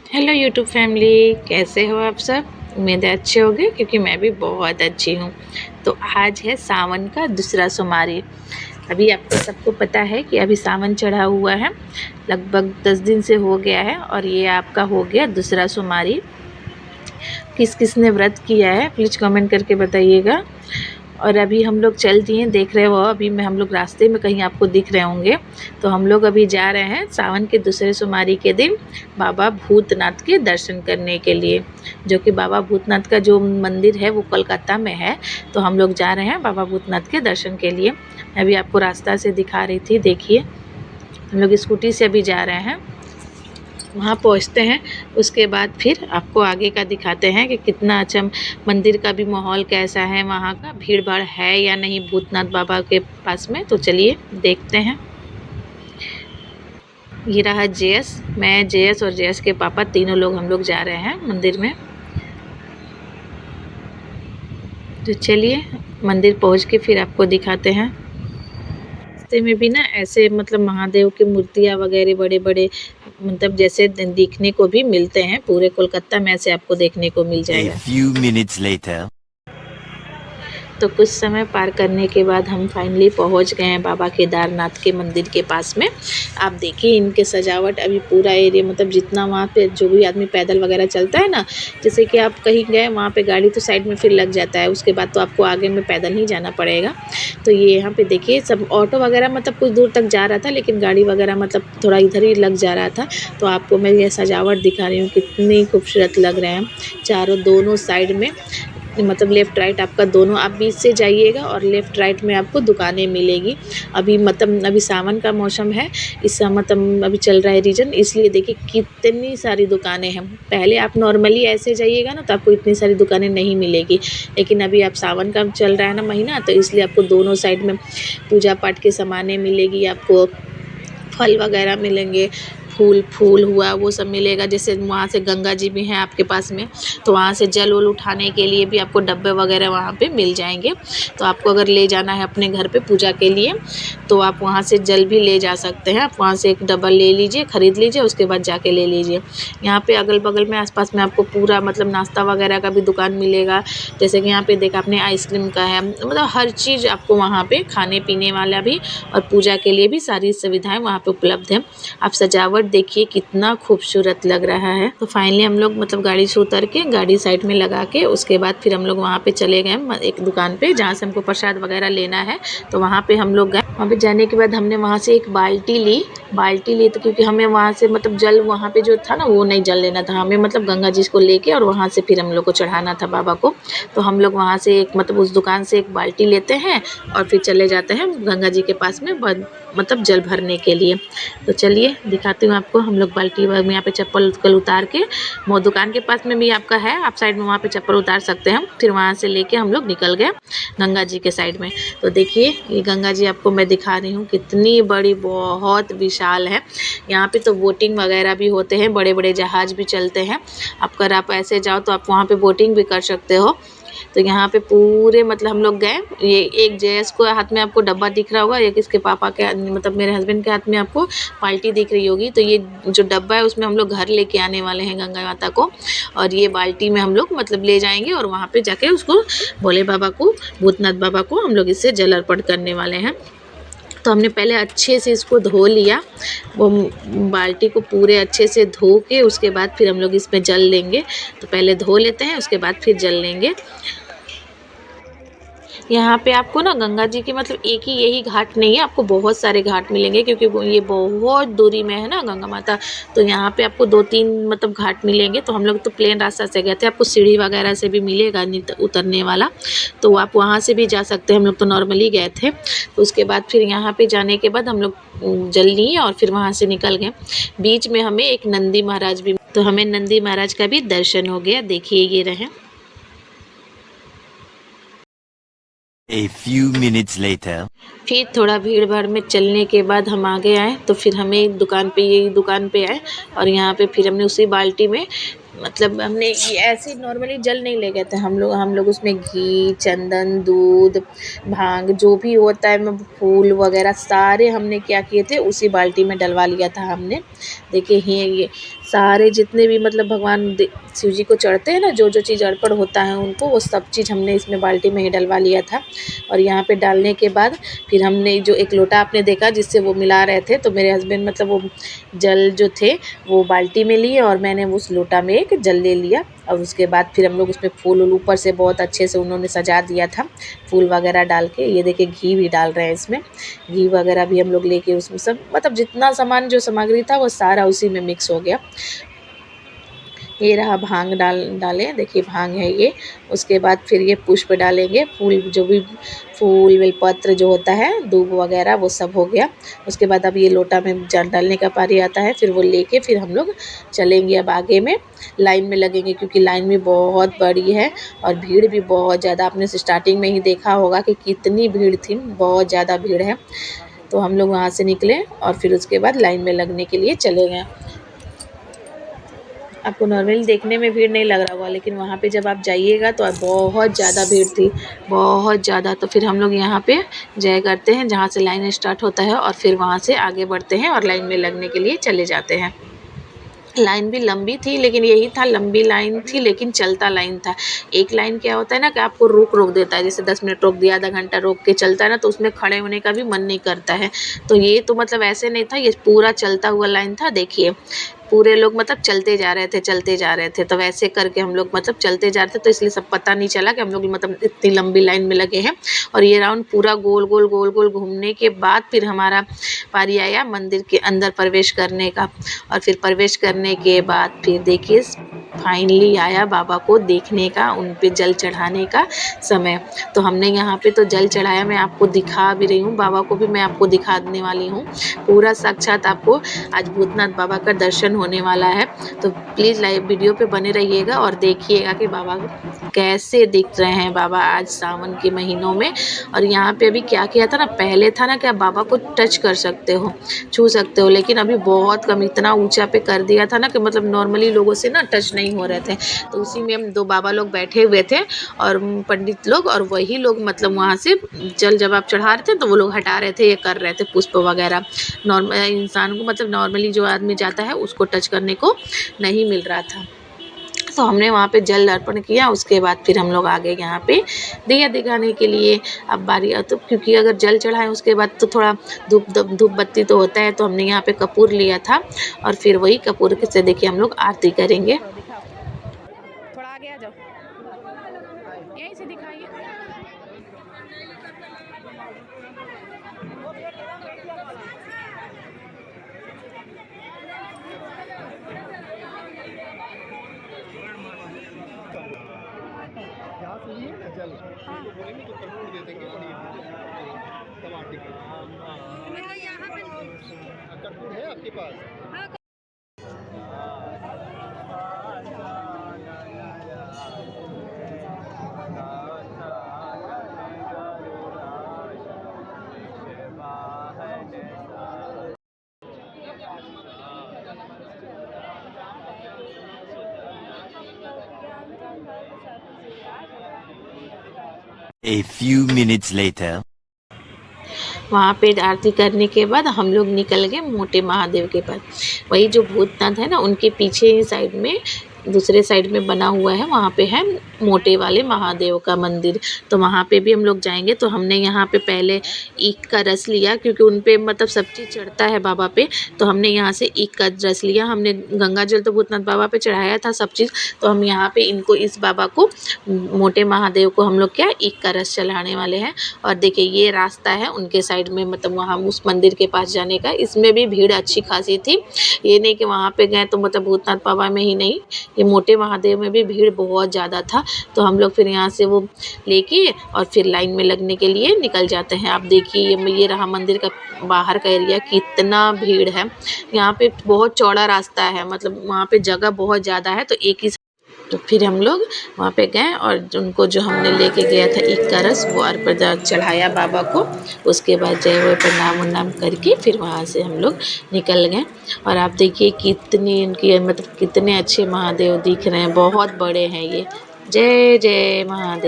Hello YouTube family, कैसे हो आप सब। उम्मीद है अच्छे होंगे क्योंकि मैं भी बहुत अच्छी हूँ। तो आज है सावन का दूसरा सोमवारी। अभी आपको सबको पता है कि अभी सावन चढ़ा हुआ है, लगभग 10 दिन से हो गया है और ये आपका हो गया दूसरा सोमवारी। किस किस ने व्रत किया है प्लीज़ कमेंट करके बताइएगा। और अभी हम लोग चल दिए, देख रहे हो अभी हम लोग रास्ते में कहीं आपको दिख रहे होंगे। तो हम लोग अभी जा रहे हैं सावन के दूसरे सोमवारी के दिन बाबा भूतनाथ के दर्शन करने के लिए, जो कि बाबा भूतनाथ का जो मंदिर है वो कोलकाता में है। तो हम लोग जा रहे हैं बाबा भूतनाथ के दर्शन के लिए। अभी आपको रास्ता से दिखा रही थी, देखिए हम लोग स्कूटी से अभी जा रहे हैं। वहाँ पहुँचते हैं, उसके बाद फिर आपको आगे का दिखाते हैं कि कितना अच्छा मंदिर का भी माहौल कैसा है, वहाँ का भीड़ भाड़ है या नहीं भूतनाथ बाबा के पास में। तो चलिए देखते हैं। ये रहा जेएस, मैं जेएस और जेएस के पापा तीनों लोग हम लोग जा रहे हैं मंदिर में। तो चलिए मंदिर पहुँच के फिर आपको दिखाते हैं। रास्ते में भी ना ऐसे मतलब महादेव की मूर्तियाँ वगैरह बड़े बड़े मतलब जैसे दिखने को भी मिलते हैं, पूरे कोलकाता में ऐसे आपको देखने को मिल A जाएगा। few minutes later. तो कुछ समय पार करने के बाद हम फाइनली पहुंच गए हैं बाबा केदारनाथ के मंदिर के पास में। आप देखिए इनके सजावट, अभी पूरा एरिया मतलब जितना वहाँ पे जो भी आदमी पैदल वगैरह चलता है ना, जैसे कि आप कहीं गए वहाँ पे गाड़ी तो साइड में फिर लग जाता है, उसके बाद तो आपको आगे में पैदल ही जाना पड़ेगा। तो ये यहाँ पे देखिए सब ऑटो वगैरह मतलब कुछ दूर तक जा रहा था, लेकिन गाड़ी वगैरह मतलब थोड़ा इधर ही लग जा रहा था। तो आपको मैं ये सजावट दिखा रही हूँ, कितनी खूबसूरत लग रहे हैं चारों दोनों साइड में, मतलब लेफ़्ट राइट आपका दोनों, आप बीच से जाइएगा और लेफ़्ट राइट में आपको दुकानें मिलेगी। अभी मतलब अभी सावन का मौसम है, इस मतलब अभी चल रहा है रीजन, इसलिए देखिए कितनी सारी दुकानें हैं। पहले आप नॉर्मली ऐसे जाइएगा ना तो आपको इतनी सारी दुकानें नहीं मिलेगी, लेकिन अभी आप सावन का चल रहा है ना महीना, तो इसलिए आपको दोनों साइड में पूजा पाठ के सामानें मिलेगी, आपको फल वगैरह मिलेंगे, फूल हुआ वो सब मिलेगा। जैसे वहाँ से गंगा जी भी हैं आपके पास में, तो वहाँ से जल वल उठाने के लिए भी आपको डब्बे वगैरह वहाँ पे मिल जाएंगे। तो आपको अगर ले जाना है अपने घर पे पूजा के लिए तो आप वहाँ से जल भी ले जा सकते हैं। आप वहाँ से एक डब्बा ले लीजिए, ख़रीद लीजिए, उसके बाद जाके ले लीजिए। यहाँ पे अगल बगल में आसपास में आपको पूरा मतलब नाश्ता वगैरह का भी दुकान मिलेगा। जैसे कि यहाँ पे देखा आपने आइसक्रीम का है, मतलब हर चीज़ आपको वहाँ पे खाने पीने वाला भी और पूजा के लिए भी सारी सुविधाएं वहाँ पे उपलब्ध है। आप सजावट देखिए कितना खूबसूरत लग रहा है। तो फाइनली हम लोग मतलब गाड़ी से उतर के गाड़ी साइड में लगा के उसके बाद फिर हम लोग वहाँ पे चले गए एक दुकान पे जहाँ से हमको प्रसाद वगैरह लेना है। तो वहाँ पे हम लोग गए, वहाँ पे जाने के बाद हमने वहाँ से एक बाल्टी ली तो क्योंकि हमें वहाँ से मतलब जल वहाँ पे जो था ना वो नहीं जल लेना था हमें, मतलब गंगा जी को लेके और वहाँ से फिर हम लोग को चढ़ाना था बाबा को। तो हम लोग वहाँ से एक मतलब उस दुकान से एक बाल्टी लेते हैं और फिर चले जाते हैं गंगा जी के पास में मतलब जल भरने के लिए। तो चलिए दिखाती हूँ आपको। हम लोग बाल्टी में यहाँ पे चप्पल उप्पल उतार के, वो दुकान के पास में भी आपका है, आप साइड में वहाँ पे चप्पल उतार सकते हैं। फिर वहाँ से लेके हम लोग निकल गए गंगा जी के साइड में। तो देखिए ये गंगा जी आपको मैं दिखा रही हूँ, कितनी बड़ी, बहुत विशाल है। यहाँ पे तो बोटिंग वगैरह भी होते हैं, बड़े बड़े जहाज भी चलते हैं। अगर आप ऐसे जाओ तो आप वहाँ पे बोटिंग भी कर सकते हो। तो यहाँ पे पूरे मतलब हम लोग गए, ये एक जेएस को हाथ में आपको डब्बा दिख रहा होगा, एक इसके पापा के मतलब मेरे हस्बैंड के हाथ में आपको बाल्टी दिख रही होगी। तो ये जो डब्बा है उसमें हम लोग घर लेके आने वाले हैं गंगा माता को, और ये बाल्टी में हम लोग मतलब ले जाएंगे और वहाँ पे जाके उसको भोले बाबा को, भूतनाथ बाबा को हम लोग इससे जल अर्पण करने वाले हैं। तो हमने पहले अच्छे से इसको धो लिया, वो बाल्टी को पूरे अच्छे से धो के उसके बाद फिर हम लोग इसमें जल लेंगे। तो पहले धो लेते हैं, उसके बाद फिर जल लेंगे। यहाँ पे आपको ना गंगा जी की मतलब एक ही यही घाट नहीं है, आपको बहुत सारे घाट मिलेंगे क्योंकि ये बहुत दूरी में है ना गंगा माता। तो यहाँ पे आपको 2-3 मतलब घाट मिलेंगे। तो हम लोग तो प्लेन रास्ता से गए थे, आपको सीढ़ी वगैरह से भी मिलेगा उतरने वाला, तो आप वहाँ से भी जा सकते हैं। हम लोग तो नॉर्मली गए थे। तो उसके बाद फिर यहाँ पे जाने के बाद हम लोग जल लिए और फिर वहाँ से निकल गए। बीच में हमें एक नंदी महाराज भी, तो हमें नंदी महाराज का भी दर्शन हो गया। देखिए ये रहे। A few minutes later. फिर थोड़ा भीड़ भाड़ में चलने के बाद हम आगे आए, तो फिर हमें एक दुकान पे, यही दुकान पे आए और यहाँ पे फिर हमने उसी बाल्टी में मतलब हमने ये ऐसे नॉर्मली जल नहीं ले गए थे हम लोग उसमें घी, चंदन, दूध, भांग जो भी होता है, फूल वगैरह सारे हमने क्या किए थे उसी बाल्टी में डलवा लिया था हमने। देखिए ये सारे जितने भी मतलब भगवान शिव जी को चढ़ते हैं ना, जो जो चीज़ अर्पण होता है उनको, वो सब चीज़ हमने इसमें बाल्टी में ही डलवा लिया था। और यहाँ पे डालने के बाद फिर हमने जो एक लोटा आपने देखा जिससे वो मिला रहे थे, तो मेरे हस्बैंड मतलब वो जल जो थे वो बाल्टी में लिए और मैंने उस लोटा में एक जल ले लिया। और उसके बाद फिर हम लोग उसमें फूल ऊपर से बहुत अच्छे से उन्होंने सजा दिया था, फूल वगैरह डाल के। ये देखिए घी भी डाल रहे हैं इसमें, घी वगैरह भी हम लोग लेके उसमें सब मतलब जितना सामान जो सामग्री था वो सारा उसी में मिक्स हो गया। ये रहा भांग डालें, देखिए भांग है ये। उसके बाद फिर ये पुष्प डालेंगे, फूल जो भी फूल बेलपत्र जो होता है, दूब वगैरह वो सब हो गया। उसके बाद अब ये लोटा में डालने का पारी आता है, फिर वो लेके फिर हम लोग चलेंगे अब आगे में, लाइन में लगेंगे क्योंकि लाइन भी बहुत बड़ी है और भीड़ भी बहुत ज़्यादा। आपने स्टार्टिंग में ही देखा होगा कि कितनी भीड़ थी, बहुत ज़्यादा भीड़ है। तो हम लोग वहाँ से निकले और फिर उसके बाद लाइन में लगने के लिए चले गए। आपको नॉर्मली देखने में भीड़ नहीं लग रहा होगा, लेकिन वहाँ पे जब आप जाइएगा तो बहुत ज़्यादा भीड़ थी, बहुत ज़्यादा। तो फिर हम लोग यहाँ पे जय करते हैं जहाँ से लाइन स्टार्ट होता है और फिर वहाँ से आगे बढ़ते हैं और लाइन में लगने के लिए चले जाते हैं। लाइन भी लंबी थी, लेकिन यही था लंबी लाइन थी लेकिन चलता लाइन था। एक लाइन क्या होता है ना कि आपको रोक देता है, जैसे 10 मिनट रोक दिया, आधा घंटा रोक के चलता है ना, तो उसमें खड़े होने का भी मन नहीं करता है। तो ये तो मतलब ऐसे नहीं था, ये पूरा चलता हुआ लाइन था। देखिए पूरे लोग मतलब चलते जा रहे थे, चलते जा रहे थे। तो वैसे करके हम लोग मतलब चलते जा रहे थे, तो इसलिए सब पता नहीं चला कि हम लोग मतलब इतनी लंबी लाइन में लगे हैं। और ये राउंड पूरा गोल गोल घूमने के बाद फिर हमारा पारी आया मंदिर के अंदर प्रवेश करने का। और फिर प्रवेश करने के बाद फिर देखिए फाइनली आया बाबा को देखने का, उन पे जल चढ़ाने का समय। तो हमने यहाँ पे तो जल चढ़ाया, मैं आपको दिखा भी रही हूँ, बाबा को भी मैं आपको दिखाने वाली हूँ। पूरा साक्षात आपको आज भूतनाथ बाबा का दर्शन होने वाला है। तो प्लीज़ लाइव वीडियो पे बने रहिएगा और देखिएगा कि बाबा कैसे दिख रहे हैं बाबा आज सावन के महीनों में। और यहाँ पे अभी क्या किया था ना, पहले था ना कि आप बाबा को टच कर सकते हो, छू सकते हो, लेकिन अभी बहुत कम, इतना ऊंचा पे कर दिया था ना कि मतलब नॉर्मली लोगों से ना टच नहीं हो रहे थे। तो उसी में हम 2 बाबा लोग बैठे हुए थे और पंडित लोग, और वही लोग मतलब वहाँ से जल जब आप चढ़ा रहे थे तो वो लोग हटा रहे थे, ये कर रहे थे पुष्प वगैरह। नॉर्मल इंसान को मतलब नॉर्मली जो आदमी जाता है उसको टच करने को नहीं मिल रहा था। तो हमने वहाँ पे जल अर्पण किया। उसके बाद फिर हम लोग आ गए यहाँ पे दिया दिखाने के लिए। अब बारी तो क्योंकि अगर जल चढ़ाएं उसके बाद तो थोड़ा धूप बत्ती तो होता है, तो हमने यहाँ पे कपूर लिया था और फिर वही कपूर से देखिए हम लोग आरती करेंगे। थोड़ा आगे आ जाओ, यहीं से दिखाइए। कपूर है आपके पास? A few minutes later. वहाँ पे आरती करने के बाद हम लोग निकल गए मोटे महादेव के पास। वही जो भूतनाथ है ना, उनके पीछे ही साइड में दूसरे साइड में बना हुआ है, वहाँ पे है मोटे वाले महादेव का मंदिर। तो वहाँ पे भी हम लोग जाएंगे। तो हमने यहाँ पे पहले ईख का रस लिया क्योंकि उन पे मतलब सब चीज़ चढ़ता है बाबा पे। तो हमने यहाँ से ईख का रस लिया। हमने गंगा जल तो भूतनाथ बाबा पे चढ़ाया था सब चीज़। तो हम यहाँ पे इनको, इस बाबा को, मोटे महादेव को हम लोग क्या ईख का रस चढ़ाने वाले हैं। और देखिए ये रास्ता है उनके साइड में, मतलब वहाँ उस मंदिर के पास जाने का। इसमें भी भीड़ अच्छी खासी थी, ये नहीं कि वहाँ पे गए तो मतलब भूतनाथ बाबा में ही नहीं, ये मोटे महादेव में भी भीड़ बहुत ज़्यादा था। तो हम लोग फिर यहाँ से वो लेके और फिर लाइन में लगने के लिए निकल जाते हैं। आप देखिए ये रहा मंदिर का बाहर का एरिया, कितना भीड़ है। यहाँ पे बहुत चौड़ा रास्ता है, मतलब वहाँ पे जगह बहुत ज़्यादा है। तो एक ही तो फिर हम लोग वहाँ पे गए और उनको जो हमने लेके गया था ईख का रस वो अर्पण चढ़ाया बाबा को। उसके बाद जय वो प्रणाम उन्नाम करके फिर वहाँ से हम लोग निकल गए। और आप देखिए कितनी इनकी मतलब कितने अच्छे महादेव दिख रहे हैं, बहुत बड़े हैं ये। जय जय महादेव।